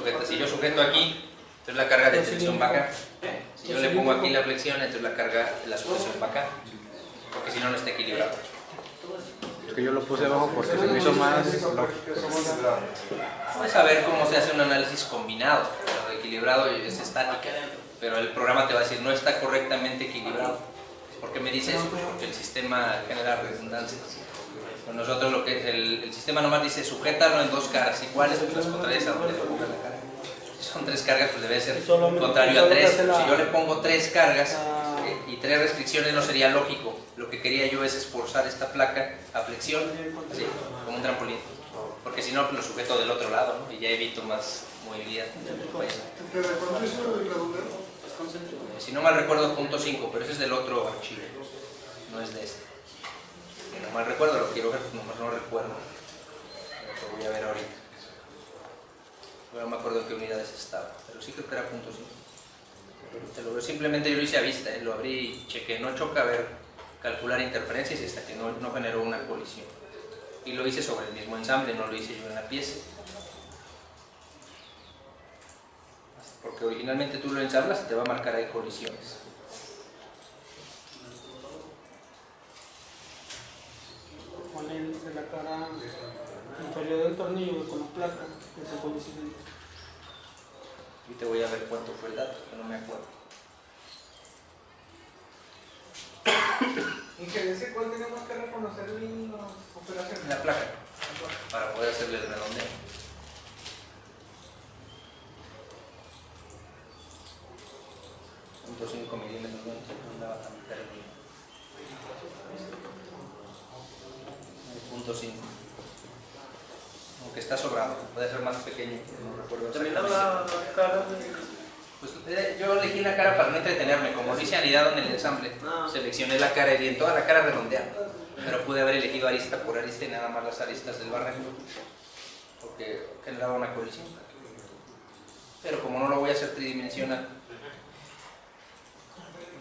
sujeta. Si yo sujeto aquí, entonces la carga de tensión va acá. Si yo le pongo aquí la flexión, entonces la carga de la sujeción va acá. Porque si no, no está equilibrado. Es que yo lo puse abajo porque se me hizo más lógico. Puedes saber cómo se hace un análisis combinado. Lo equilibrado es estática, pero el programa te va a decir no está correctamente equilibrado. ¿Por qué me dice eso? Porque el sistema genera redundancia. Pues nosotros el sistema nomás dice sujétalo en dos caras iguales, pues las contrarias a donde le pongas la carga. Si son tres cargas, pues debe ser contrario a tres. Si yo le pongo tres cargas y tres restricciones, no sería lógico. Lo que quería yo es esforzar esta placa a flexión, así, como un trampolín. Porque si no, pues lo sujeto del otro lado, ¿no? Y ya evito más movilidad. Si no mal recuerdo, punto 5, pero ese es del otro archivo, no es de este. Si no mal recuerdo, lo quiero ver, nomás no recuerdo. Lo voy a ver ahorita. No me acuerdo en qué unidades estaba, pero sí creo que era punto 5. Simplemente yo lo hice a vista, lo abrí y chequé, no choca, a ver, calcular interferencias y hasta que no generó una colisión. Y lo hice sobre el mismo ensamble, no lo hice yo en la pieza. Porque originalmente tú lo ensamblas y te va a marcar ahí colisiones. Pone de la cara inferior del tornillo con la placa que se colisiona. Y te voy a ver cuánto fue el dato, que no me acuerdo. Ingeniero, ¿cuál tenemos que reconocer en las operaciones? La placa, para poder hacerle el redondeo. .5 milímetros, no andaba tan perdido. 0.5. Aunque está sobrado, puede ser más pequeño, no recuerdo. También la cara Pues yo elegí una cara para no entretenerme, como dice anidado en el ensamble. Seleccioné la cara y bien, toda la cara redondeada. Pero pude haber elegido arista por arista y nada más las aristas del barreno, porque generaba una colisión. Pero como no lo voy a hacer tridimensional,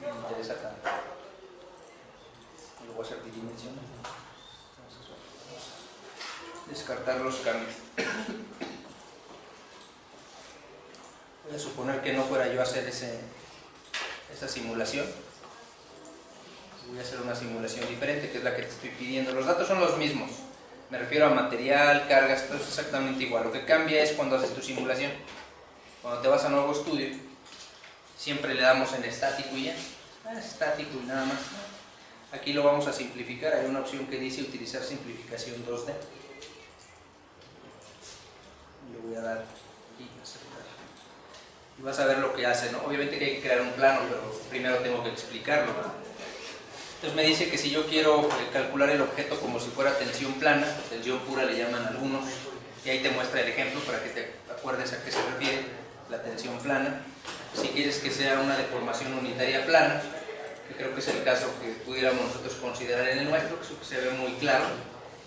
me interesa tanto. Lo voy a hacer tridimensional. Descartar los cambios. Voy a suponer que no fuera yo a hacer esa simulación. Voy a hacer una simulación diferente, que es la que te estoy pidiendo. Los datos son los mismos. Me refiero a material, cargas, todo es exactamente igual. Lo que cambia es cuando haces tu simulación. Cuando te vas a nuevo estudio, siempre le damos en estático y ya. Estático y nada más. Aquí lo vamos a simplificar. Hay una opción que dice utilizar simplificación 2D. Le voy a dar aquí, aceptar. Y vas a ver lo que hace, ¿no? Obviamente que hay que crear un plano, pero primero tengo que explicarlo, ¿no? Entonces me dice que si yo quiero calcular el objeto como si fuera tensión plana, tensión pura le llaman algunos, y ahí te muestra el ejemplo para que te acuerdes a qué se refiere la tensión plana. Si quieres que sea una deformación unitaria plana, que creo que es el caso que pudiéramos nosotros considerar en el nuestro, que se ve muy claro,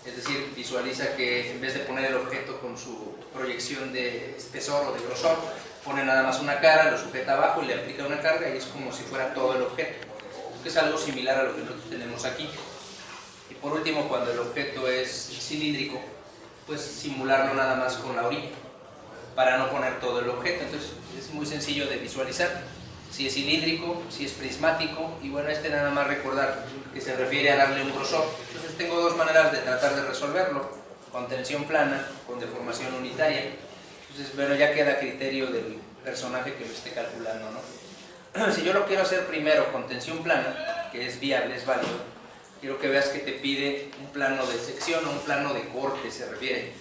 es decir, visualiza que en vez de poner el objeto con su proyección de espesor o de grosor, pone nada más una cara, lo sujeta abajo y le aplica una carga y es como si fuera todo el objeto. Es algo similar a lo que nosotros tenemos aquí. Y por último, cuando el objeto es cilíndrico, pues simularlo nada más con la orilla para no poner todo el objeto. Entonces es muy sencillo de visualizar si es cilíndrico, si es prismático, y bueno, nada más recordar que se refiere a darle un grosor. Entonces tengo dos maneras de tratar de resolverlo: con tensión plana, con deformación unitaria. Entonces bueno, ya queda a criterio del personaje que lo esté calculando, ¿no? Si yo lo quiero hacer primero con tensión plana, que es viable, es válido, quiero que veas que te pide un plano de sección o un plano de corte, se refiere.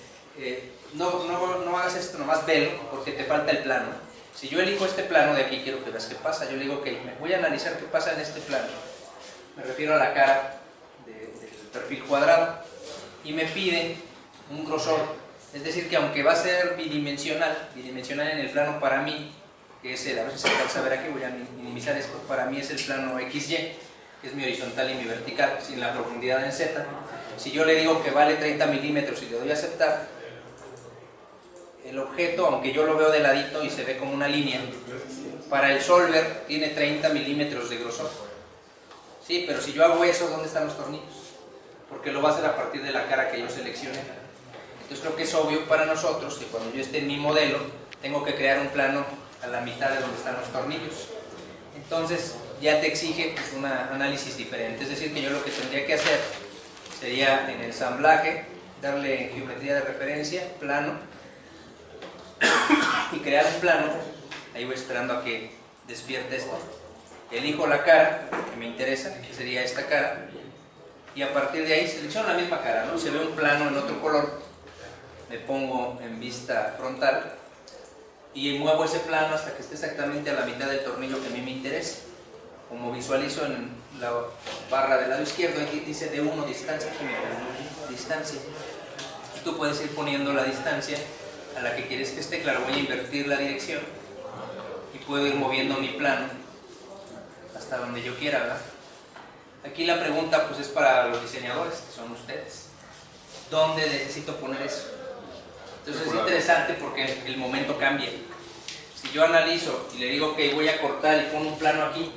No hagas esto, nomás velo, porque te falta el plano. Si yo elijo este plano de aquí, quiero que veas qué pasa. Yo le digo, ok, me voy a analizar qué pasa en este plano. Me refiero a la cara del perfil cuadrado. Y me pide un grosor. Es decir, que aunque va a ser bidimensional en el plano para mí, que es el, a ver si se alcanza a ver aquí, voy a minimizar esto, para mí es el plano XY, que es mi horizontal y mi vertical, sin la profundidad en Z. Si yo le digo que vale 30 milímetros y le doy a aceptar, el objeto, aunque yo lo veo de ladito y se ve como una línea, para el solver tiene 30 milímetros de grosor. Sí, pero si yo hago eso, ¿dónde están los tornillos? Porque lo va a hacer a partir de la cara que yo seleccione. Entonces creo que es obvio para nosotros que cuando yo esté en mi modelo, tengo que crear un plano a la mitad de donde están los tornillos. Entonces ya te exige pues, un análisis diferente, es decir, que yo lo que tendría que hacer sería en el ensamblaje darle geometría de referencia, plano, y crear un plano. Ahí voy esperando a que despierte esto. Elijo la cara que me interesa, que sería esta cara, y a partir de ahí selecciono la misma cara, ¿no? Se ve un plano en otro color, me pongo en vista frontal y muevo ese plano hasta que esté exactamente a la mitad del tornillo que a mí me interesa. Como visualizo en la barra del lado izquierdo, aquí dice de 1 distancia, distancia. Y tú puedes ir poniendo la distancia a la que quieres que esté. Claro, voy a invertir la dirección y puedo ir moviendo mi plano hasta donde yo quiera, ¿verdad? Aquí la pregunta pues es para los diseñadores, que son ustedes. ¿Dónde necesito poner eso? Entonces es interesante porque el momento cambia. Si yo analizo y le digo ok, voy a cortar y pongo un plano aquí,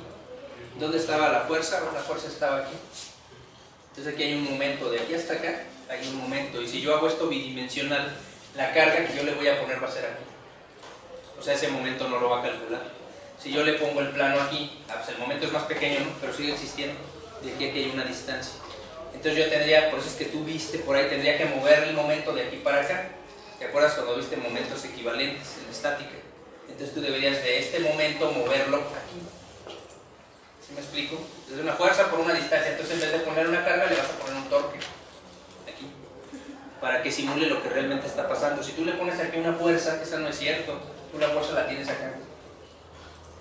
¿dónde estaba la fuerza? La fuerza estaba aquí. Entonces aquí hay un momento, de aquí hasta acá hay un momento, y si yo hago esto bidimensional, la carga que yo le voy a poner va a ser aquí. O sea, ese momento no lo va a calcular. Si yo le pongo el plano aquí, pues el momento es más pequeño, ¿no? Pero sigue existiendo. De aquí a aquí hay una distancia. Entonces yo tendría, por eso es que tú viste por ahí, tendría que mover el momento de aquí para acá. ¿Te acuerdas cuando viste momentos equivalentes en estática? Entonces tú deberías de este momento moverlo aquí. ¿Sí me explico? Entonces una fuerza por una distancia. Entonces en vez de poner una carga le vas a poner un torque aquí, para que simule lo que realmente está pasando. Si tú le pones aquí una fuerza, esa no es cierto. Tú la fuerza la tienes acá.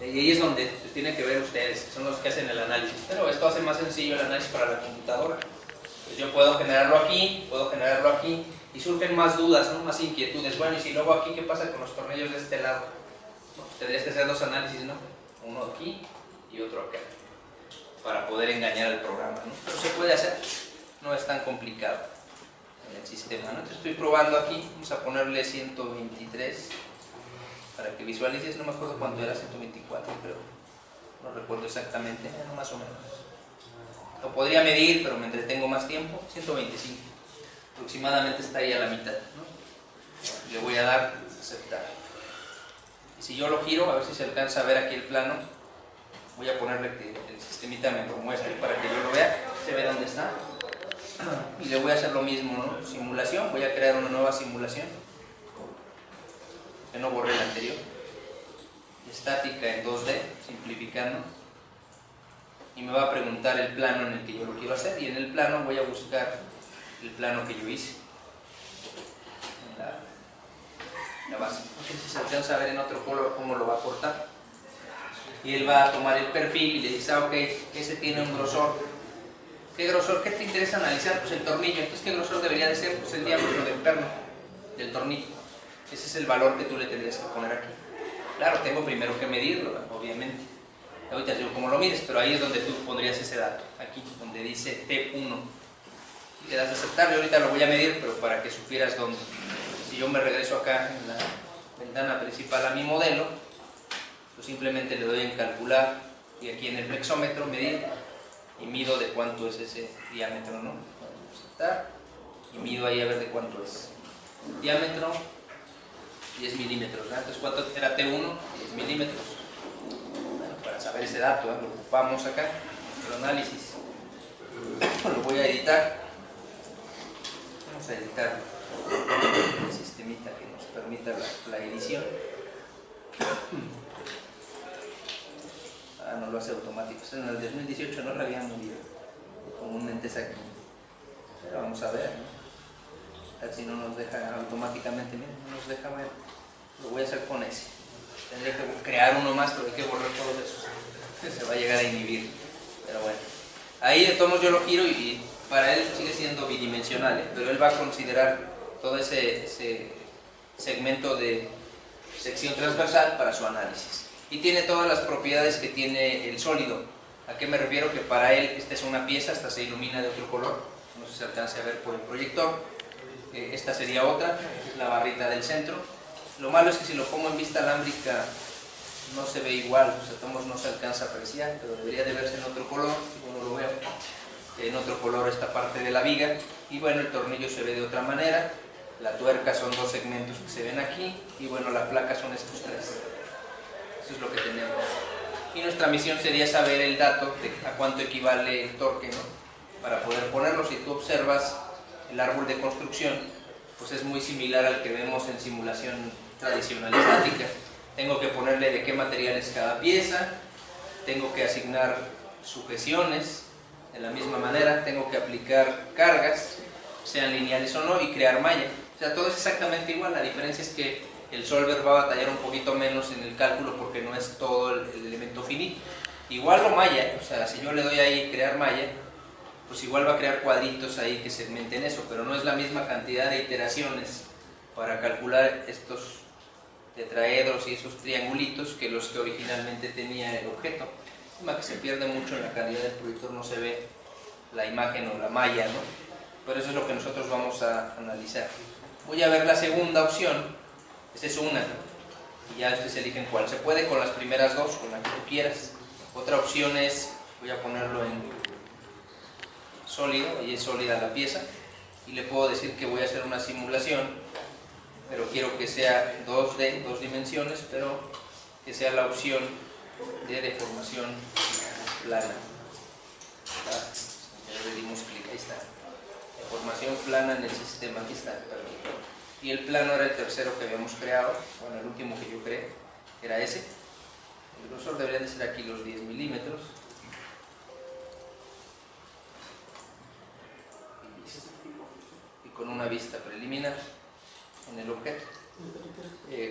Y ahí es donde tienen que ver ustedes, que son los que hacen el análisis. Pero esto hace más sencillo el análisis para la computadora. Pues yo puedo generarlo aquí, y surgen más dudas, ¿no? Más inquietudes. Bueno, y si luego aquí, ¿qué pasa con los tornillos de este lado? No, pues tendrías que hacer dos análisis, ¿no? Uno aquí y otro acá, para poder engañar al programa, ¿no? Pero se puede hacer, no es tan complicado en el sistema, ¿no? Entonces estoy probando aquí, vamos a ponerle 123. Para que visualices, no me acuerdo cuánto era, 124, pero no recuerdo exactamente, no, más o menos. Lo podría medir, pero me entretengo más tiempo, 125. Aproximadamente está ahí a la mitad, ¿no? Le voy a dar aceptar. Y si yo lo giro, a ver si se alcanza a ver aquí el plano, voy a ponerle que el sistemita me lo muestre para que yo lo vea, se ve dónde está. Y le voy a hacer lo mismo, ¿no? Simulación, voy a crear una nueva simulación. Que no borré la anterior. Estática en 2D, simplificando. Y me va a preguntar el plano en el que yo lo quiero hacer. Y en el plano voy a buscar el plano que yo hice. En la base. No sé si se alcanza a ver en otro color cómo lo va a cortar. Y él va a tomar el perfil y le dice, ok, ese tiene un grosor. ¿Qué grosor? ¿Qué te interesa analizar? Pues el tornillo. Entonces, ¿qué grosor debería de ser? Pues el diámetro del perno, del tornillo. Ese es el valor que tú le tendrías que poner aquí. Claro, tengo primero que medirlo, obviamente. Ahorita digo cómo lo mides, pero ahí es donde tú pondrías ese dato. Aquí, donde dice T1. Y le das a aceptar. Yo ahorita lo voy a medir, pero para que supieras dónde. Si yo me regreso acá en la ventana principal a mi modelo, pues simplemente le doy en calcular y aquí en el flexómetro medir y mido de cuánto es ese diámetro, ¿no? Vamos a aceptar y mido ahí a ver de cuánto es. Diámetro 10 milímetros, ¿verdad? Entonces, ¿cuánto era T1? 10 milímetros. Bueno, para saber ese dato, lo ocupamos acá, el análisis. Lo voy a editar. Vamos a editar el sistemita que nos permita la edición. No lo hace automático. En el 2018 no lo habían movido. Comúnmente es aquí. Pero vamos a ver, ¿no? Si no nos deja automáticamente, miren, no nos deja ver. Lo voy a hacer con ese. Tendría que crear uno más, pero hay que borrar todos esos. Se va a llegar a inhibir. Pero bueno. Ahí de todos modos yo lo giro y para él sigue siendo bidimensional, pero él va a considerar todo ese segmento de sección transversal para su análisis. Y tiene todas las propiedades que tiene el sólido. ¿A qué me refiero? Que para él esta es una pieza, esta se ilumina de otro color. No sé si se alcance a ver por el proyector. Esta sería otra, es la barrita del centro. Lo malo es que si lo pongo en vista alámbrica no se ve igual, o sea, todos no se alcanza a apreciar, pero debería de verse en otro color, como lo veo, en otro color esta parte de la viga, y bueno, el tornillo se ve de otra manera, la tuerca son 2 segmentos que se ven aquí, y bueno, la placa son estos 3. Eso es lo que tenemos. Y nuestra misión sería saber el dato de a cuánto equivale el torque, ¿no? Para poder ponerlo. Si tú observas el árbol de construcción, pues es muy similar al que vemos en simulación tradicional estática. Tengo que ponerle de qué material es cada pieza, tengo que asignar sujeciones de la misma manera, tengo que aplicar cargas, sean lineales o no, y crear malla. O sea, todo es exactamente igual. La diferencia es que el solver va a batallar un poquito menos en el cálculo porque no es todo el elemento finito. Igual lo malla, o sea, si yo le doy ahí crear malla, pues igual va a crear cuadritos ahí que segmenten eso, pero no es la misma cantidad de iteraciones para calcular estos tetraedros y esos triangulitos que los que originalmente tenía el objeto. Que se pierde mucho en la calidad del proyector, no se ve la imagen o la malla, ¿no? Pero eso es lo que nosotros vamos a analizar. Voy a ver la segunda opción. Esta es una, y ya ustedes eligen cuál. Se puede con las primeras 2, con la que tú quieras. Otra opción es, voy a ponerlo en sólido, y es sólida la pieza, y le puedo decir que voy a hacer una simulación, pero quiero que sea 2D, 2 dimensiones, pero que sea la opción de deformación plana. Ya le dimos clic, ahí está. Deformación plana en el sistema, aquí está. Y el plano era el tercero que habíamos creado, bueno, el último que yo creé, era ese. El grosor deberían de ser aquí los 10 milímetros. Y con una vista preliminar en el objeto.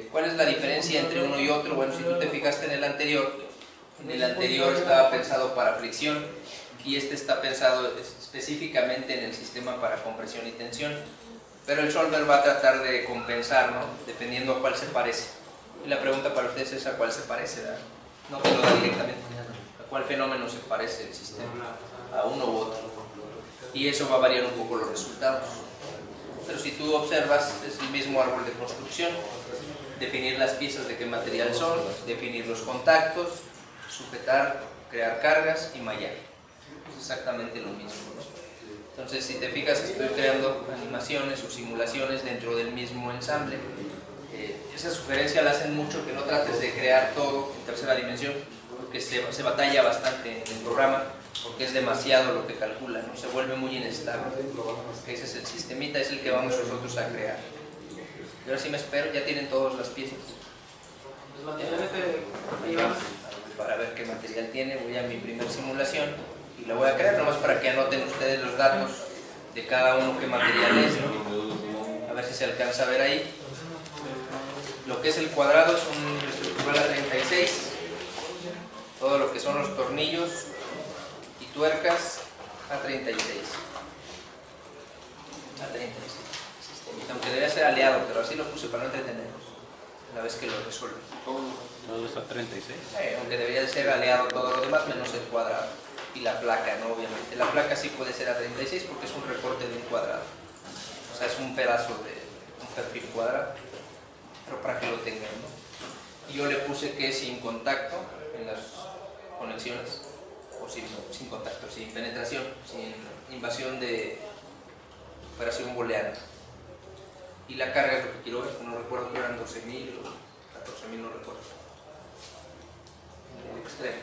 ¿Cuál es la diferencia entre uno y otro? Bueno, si tú te fijaste en el anterior estaba pensado para fricción, y este está pensado específicamente en el sistema para compresión y tensión, pero el solver va a tratar de compensar, ¿no? Dependiendo a cuál se parece. Y la pregunta para ustedes es a cuál se parece, ¿verdad? No te lo da directamente, a cuál fenómeno se parece el sistema, a uno u otro, y eso va a variar un poco los resultados. Pero si tú observas, es el mismo árbol de construcción: definir las piezas de qué material son, definir los contactos, sujetar, crear cargas y mallar. Es exactamente lo mismo, ¿no? Entonces, si te fijas, estoy creando animaciones o simulaciones dentro del mismo ensamble. Esa sugerencia la hacen mucho, que no trates de crear todo en tercera dimensión, porque se batalla bastante en el programa, porque es demasiado lo que calcula, ¿no? Se vuelve muy inestable. Ese es el sistemita, es el que vamos nosotros a crear. Y ahora sí me espero, ya tienen todas las piezas. Los materiales que llevamos. Para ver qué material tiene, voy a mi primer simulación y la voy a crear, nomás para que anoten ustedes los datos de cada uno, qué material es, ¿no? A ver si se alcanza a ver ahí. Lo que es el cuadrado es un estructural A36, todo lo que son los tornillos y tuercas A36. Aunque debía ser aliado, pero así lo puse para no entretenernos la vez que lo resuelve. ¿Todo está 36? Aunque debería de ser aliado todo lo demás menos el cuadrado y la placa, ¿no? Obviamente la placa sí puede ser A36 porque es un recorte de un cuadrado, o sea, es un pedazo de un perfil cuadrado, pero para que lo tengan, ¿no? Y yo le puse que sin contacto en las conexiones, o sin contacto, sin penetración, sin invasión de operación booleana. Y la carga es lo que quiero ver, no recuerdo que eran 12.000 o 14.000, no recuerdo. En el extremo.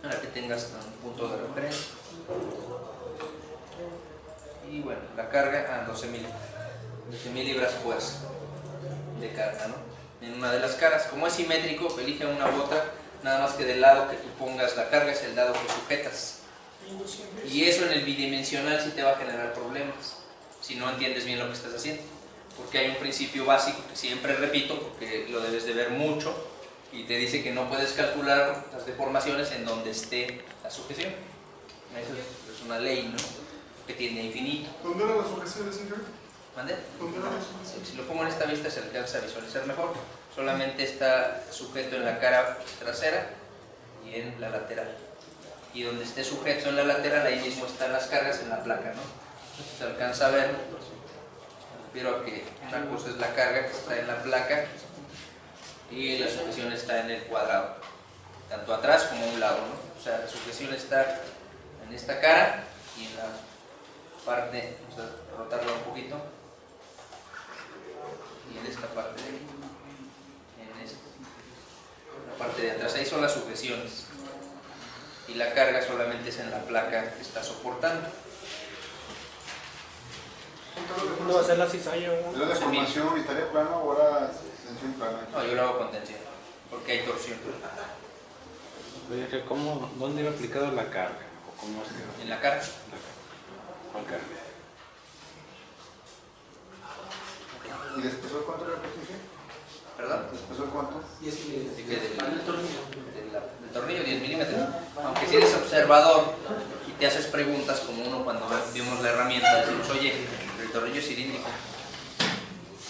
Para que tengas un punto de referencia. Y bueno, la carga a 12.000 libras fuerza de carga, ¿no? En una de las caras, como es simétrico, elige una u otra, nada más que del lado que tú pongas la carga es el lado que sujetas. Y eso en el bidimensional sí te va a generar problemas si no entiendes bien lo que estás haciendo, porque hay un principio básico que siempre repito porque lo debes de ver mucho, y te dice que no puedes calcular las deformaciones en donde esté la sujeción. Eso es una ley, ¿no? Que tiene infinito. ¿Dónde eran las sujeciones, señor? ¿Mande? ¿Dónde eran las sujeciones? Si lo pongo en esta vista se alcanza a visualizar mejor. Solamente está sujeto en la cara trasera y en la lateral. Y donde esté sujeto en la lateral, ahí mismo están las cargas en la placa, ¿no? Entonces, se alcanza a ver, me refiero a que una cosa es la carga que está en la placa y la sujeción está en el cuadrado, tanto atrás como a un lado, ¿no? O sea, la sujeción está en esta cara y en la parte, vamos a rotarla un poquito, y en esta parte de aquí, en esta, la parte de atrás, ahí son las sujeciones, y la carga solamente es en la placa que está soportando. ¿Cuándo va a ser la cizalla? ¿Es la deformación unitaria plana o ahora tensión plana? No, yo lo hago con tensión, porque hay torsión. Oye, ¿dónde iba aplicado la carga? ¿O cómo es que En la carga. ¿Cuál carga? ¿Y de espesor cuánto era el precio? ¿Perdón? ¿De espesor cuánto? ¿De qué? Del tornillo 10 milímetros. Aunque si eres observador y te haces preguntas como uno cuando vimos la herramienta, decimos, oye, el tornillo es cilíndrico.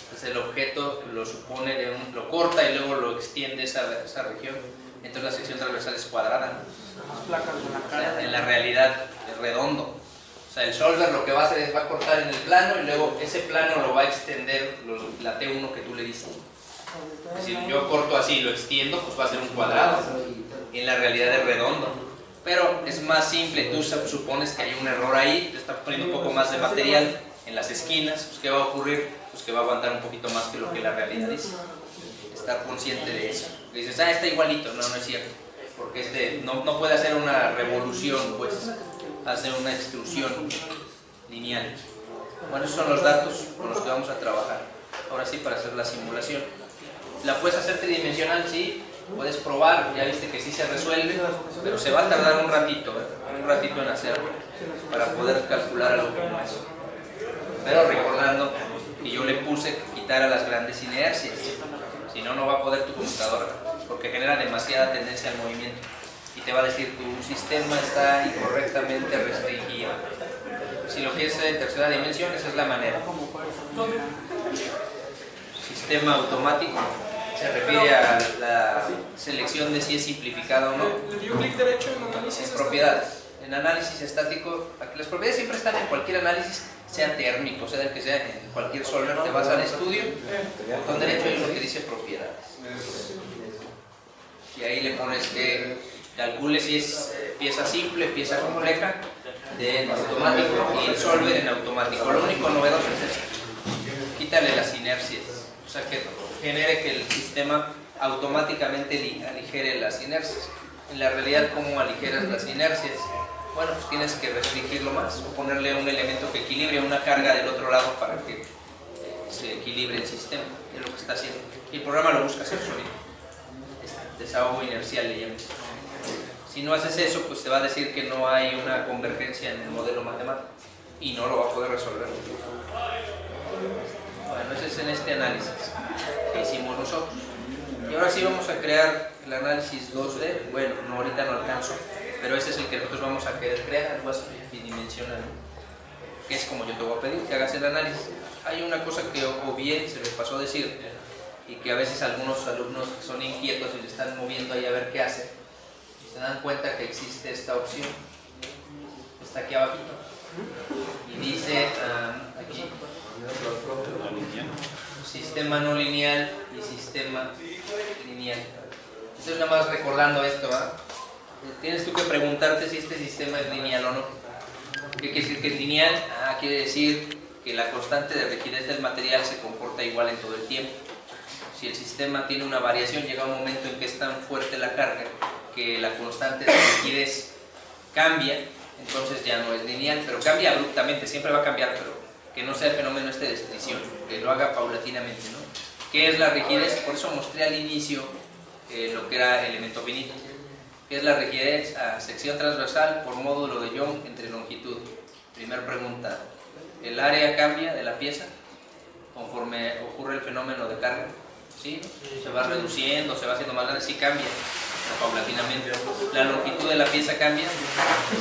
Entonces el objeto lo supone lo corta y luego lo extiende esa región. Entonces la sección transversal es cuadrada. Las placas de la O cara. sea, en la realidad es redondo. O sea, el solver lo que va a hacer es va a cortar en el plano y luego ese plano lo va a extender la T1 que tú le diste. Es decir, yo corto así y lo extiendo, pues va a ser un cuadrado. Y en la realidad es redondo. Pero es más simple, tú supones que hay un error ahí, te estás poniendo un poco más de material en las esquinas, pues ¿qué va a ocurrir? Pues que va a aguantar un poquito más que lo que la realidad dice. Estar consciente de eso. Dices, está igualito, no es cierto. Porque no puede hacer una revolución, pues hace una extrusión lineal. Bueno, esos son los datos con los que vamos a trabajar. Ahora sí, para hacer la simulación. ¿La puedes hacer tridimensional? Sí. Puedes probar, ya viste que sí se resuelve, pero se va a tardar un ratito en hacerlo, para poder calcular algo como eso. Pero recordando que yo le puse que quitara las grandes inercias, si no, no va a poder tu computadora, porque genera demasiada tendencia al movimiento y te va a decir tu sistema está incorrectamente restringido. Si lo que es en tercera dimensión, esa es la manera. Sistema automático se refiere a la selección de si es simplificado o no. Le dio clic derecho en En análisis. propiedades. En análisis estático, las propiedades siempre están en cualquier análisis, sea térmico, sea del que sea, en cualquier solver, te vas al estudio, botón derecho y lo que dice propiedades. Y ahí le pones que calcule si es pieza simple, pieza compleja, en automático y el solver en automático. Lo único novedoso es esto. Quítale las inercias, o sea que genere que el sistema automáticamente aligere las inercias. En la realidad, ¿cómo aligeras las inercias? Bueno, pues tienes que restringirlo más o ponerle un elemento que equilibre una carga del otro lado para que se equilibre el sistema. Es lo que está haciendo. Y el programa lo busca hacer solito. Desahogo inercial le llaman. Si no haces eso, pues te va a decir que no hay una convergencia en el modelo matemático y no lo va a poder resolver. Bueno, ese es en este análisis que hicimos nosotros. Y ahora sí vamos a crear el análisis 2D. Bueno, no, ahorita no alcanzo, pero ese es el que nosotros vamos a querer crear, algo así bidimensional, que es como yo te voy a pedir que hagas el análisis. Hay una cosa que obvié, se me pasó a decir, y que a veces algunos alumnos que son inquietos y le están moviendo ahí a ver qué hace, se dan cuenta que existe esta opción. Está aquí abajito. Y dice aquí, sistema no lineal y sistema lineal. Entonces nada más recordando esto, tienes tú que preguntarte si este sistema es lineal o no. ¿Qué quiere decir que es lineal? Quiere decir que la constante de rigidez del material se comporta igual en todo el tiempo. Si el sistema tiene una variación, llega un momento en que es tan fuerte la carga que la constante de rigidez cambia, entonces ya no es lineal, pero cambia abruptamente, siempre va a cambiar, pero que no sea el fenómeno de estricción, que lo haga paulatinamente, ¿no? ¿Qué es la rigidez? Por eso mostré al inicio lo que era elemento finito. ¿Qué es la rigidez? Sección transversal por módulo de Young entre longitud. Primera pregunta, ¿el área cambia de la pieza conforme ocurre el fenómeno de carga? ¿Sí? ¿Se va reduciendo, se va haciendo más grande? Sí cambia, paulatinamente. ¿La longitud de la pieza cambia?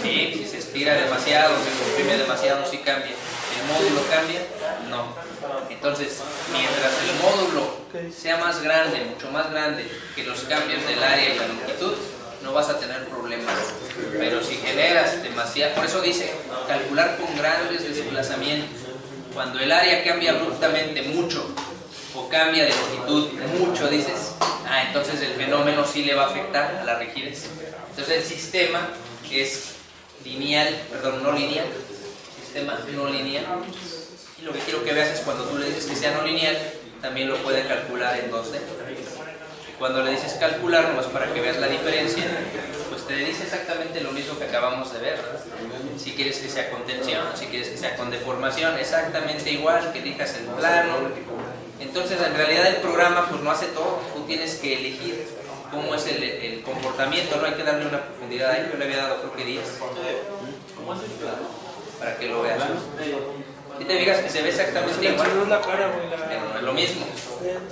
Sí, si se estira demasiado, se comprime demasiado, sí cambia. ¿El módulo cambia? No. Entonces, mientras el módulo sea más grande, mucho más grande que los cambios del área y la longitud, no vas a tener problemas. Pero si generas demasiado, por eso dice, calcular con grandes desplazamientos. Cuando el área cambia abruptamente mucho, o cambia de longitud mucho, dices, entonces el fenómeno sí le va a afectar a la rigidez. Entonces el sistema es lineal, perdón, no lineal. El sistema no lineal. Y lo que quiero que veas es cuando tú le dices que sea no lineal, también lo puede calcular en 2D. Cuando le dices calcular, nomás para que veas la diferencia, pues te dice exactamente lo mismo que acabamos de ver, ¿verdad? Si quieres que sea con tensión, si quieres que sea con deformación, exactamente igual, que elijas el plano. Entonces, en realidad el programa pues no hace todo, tú tienes que elegir cómo es el comportamiento, no hay que darle una profundidad ahí, yo le había dado creo que 10, para que lo veas. Y te fijas que se ve exactamente igual, No es la cara, güey. pero no es lo mismo,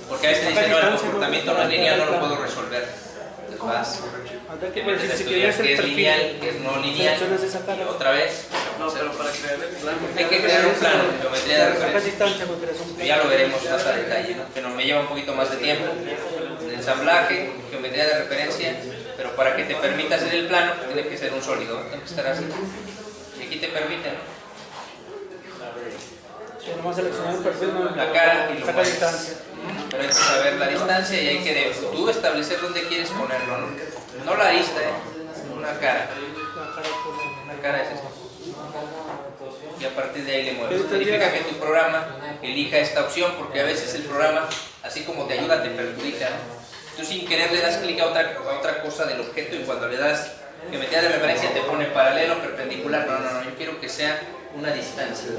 porque a veces dicen, no, el comportamiento no es lineal, no lo puedo resolver. Entonces vas, Habrá que empiezas a ver si estudiar querías qué el es perfil. lineal, qué es no lineal, Seleccionas esa cara. y otra vez, No, pero para crear el plano. hay que crear un plano, geometría de Sacas referencia. distancia, güey, creas un Pero ya lo veremos más a detalle, ¿no? Que nos me lleva un poquito más de tiempo. El ensamblaje, geometría de referencia, pero para que te permita hacer el plano, tiene que ser un sólido, ¿no? Tiene que estar así. Y aquí te permite, ¿no? Que nomás seleccionar el perfil, no La cara y lo saca mueves. distancia. Pero hay que saber la distancia y hay que tú establecer dónde quieres ponerlo, ¿no? No la arista, una cara. La cara por Una cara es esto. Y a partir de ahí le mueves. Significa que tu programa elija esta opción porque a veces el programa, así como te ayuda, te perjudica, ¿no? Tú sin querer le das clic a otra cosa del objeto y cuando le das geometría de referencia te pone paralelo, perpendicular. No, yo quiero que sea una distancia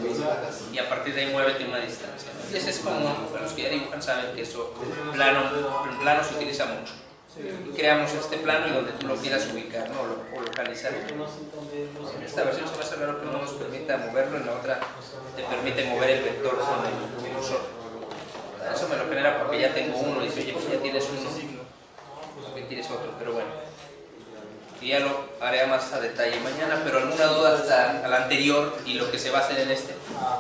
y a partir de ahí muévete una distancia, ¿no? Y ese es común, los que ya dibujan saben que eso en plano se utiliza mucho. Y creamos este plano y donde tú lo quieras ubicar, ¿no? O localizar. En esta versión se me hace raro que no nos permita moverlo, en la otra te permite mover el vector con el cursor. Eso me lo genera porque ya tengo uno y dice, oye, pues ya tienes uno, porque tienes otro, pero bueno. Y ya lo haré más a detalle mañana, pero alguna duda hasta la anterior y lo que se va a hacer en este.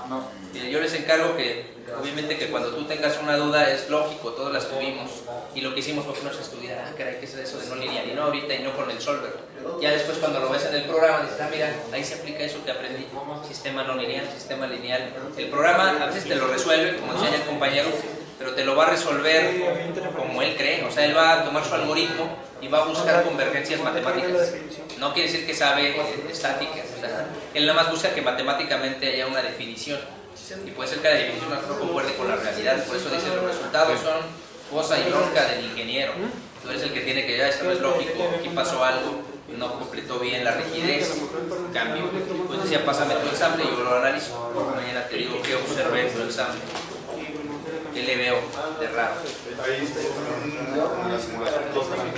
No. Yo les encargo que, obviamente que cuando tú tengas una duda es lógico, todas las tuvimos. Y lo que hicimos fue que nos estudiara, caray, ¿qué es eso de no lineal? Y no ahorita y no con el solver. Ya después cuando lo ves en el programa dices, mira, ahí se aplica eso que aprendí. Sistema no lineal, sistema lineal. El programa a veces te lo resuelve, como decía el compañero, pero te lo va a resolver como él cree. O sea, él va a tomar su algoritmo y va a buscar convergencias matemáticas. No quiere decir que sabe estática. O sea, él nada más busca que matemáticamente haya una definición. Y puede ser que la definición no concuerde con la realidad. Por eso dicen los resultados son cosa y bronca del ingeniero. Tú eres el que tiene que, ya esto no es lógico, aquí pasó algo, no completó bien la rigidez, cambio. Pues decía, pásame tu ensamble y yo lo analizo. Mañana te digo qué observé en tu ensamble, qué le veo de raro. Ahí está la simulación.